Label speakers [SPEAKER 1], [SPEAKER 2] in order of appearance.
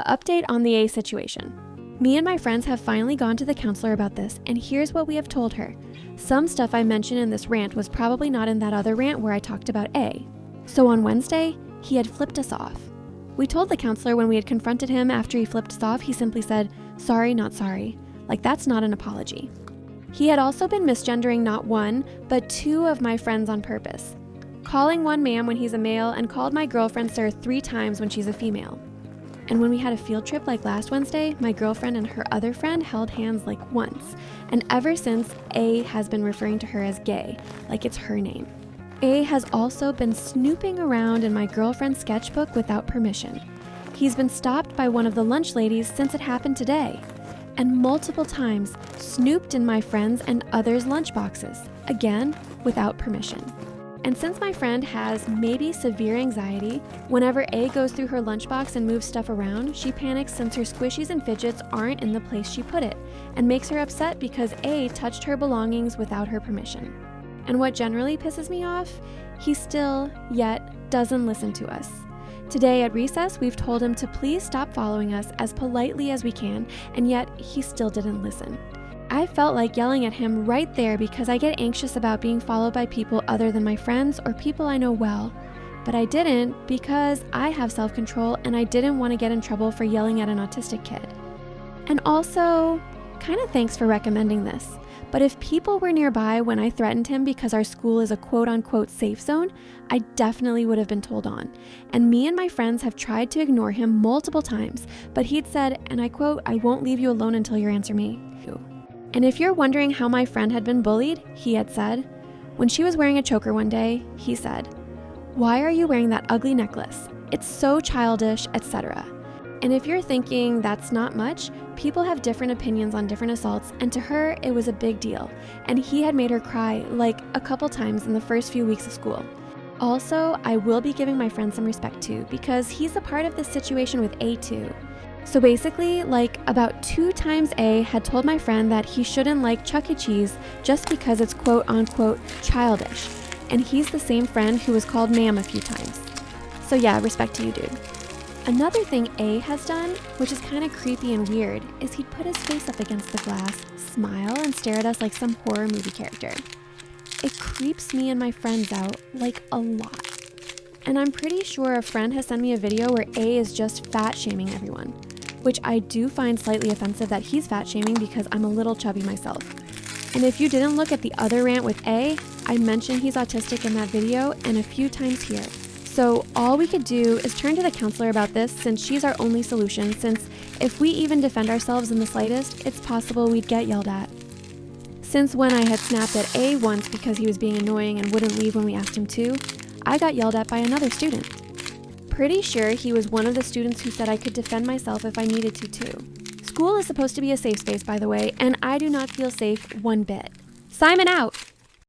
[SPEAKER 1] update on the A situation. Me and my friends have finally gone to the counselor about this, and here's what we have told her. Some stuff I mentioned in this rant was probably not in that other rant where I talked about A. So on Wednesday, he had flipped us off. We told the counselor when we had confronted him after he flipped us off, he simply said, "Sorry, not sorry." Like that's not an apology. He had also been misgendering not one, but two of my friends on purpose. Calling one ma'am when he's a male and called my girlfriend sir 3 times when she's a female. And when we had a field trip like last Wednesday, my girlfriend and her other friend held hands like once. And ever since, A has been referring to her as gay, like it's her name. A has also been snooping around in my girlfriend's sketchbook without permission. He's been stopped by one of the lunch ladies since it happened today. And multiple times snooped in my friends' and others' lunchboxes, again, without permission. And since my friend has maybe severe anxiety, whenever A goes through her lunchbox and moves stuff around, she panics since her squishies and fidgets aren't in the place she put it, and makes her upset because A touched her belongings without her permission. And what generally pisses me off, he still, yet, doesn't listen to us. Today at recess, we've told him to please stop following us as politely as we can, and yet he still didn't listen. I felt like yelling at him right there because I get anxious about being followed by people other than my friends or people I know well. But I didn't because I have self-control and I didn't want to get in trouble for yelling at an autistic kid. And also, kind of thanks for recommending this, but if people were nearby when I threatened him because our school is a quote-unquote safe zone, I definitely would have been told on. And me and my friends have tried to ignore him multiple times, but he'd said, and I quote, "I won't leave you alone until you answer me." And if you're wondering how my friend had been bullied, he had said, when she was wearing a choker one day, he said, "Why are you wearing that ugly necklace? It's so childish, etc." And if you're thinking that's not much, people have different opinions on different assaults, and to her, it was a big deal. And he had made her cry like a couple times in the first few weeks of school. Also, I will be giving my friend some respect too, because he's a part of this situation with A too. So basically, like about 2 times A had told my friend that he shouldn't like Chuck E. Cheese just because it's quote-unquote childish. And he's the same friend who was called ma'am a few times. So yeah, respect to you, dude. Another thing A has done, which is kind of creepy and weird, is he'd put his face up against the glass, smile, and stare at us like some horror movie character. It creeps me and my friends out, like a lot. And I'm pretty sure a friend has sent me a video where A is just fat shaming everyone, which I do find slightly offensive that he's fat shaming because I'm a little chubby myself. And if you didn't look at the other rant with A, I mentioned he's autistic in that video and a few times here. So all we could do is turn to the counselor about this since she's our only solution, since if we even defend ourselves in the slightest, it's possible we'd get yelled at. Since when I had snapped at A once because he was being annoying and wouldn't leave when we asked him to, I got yelled at by another student. Pretty sure he was one of the students who said I could defend myself if I needed to too. School is supposed to be a safe space, by the way, and I do not feel safe one bit. Simon out!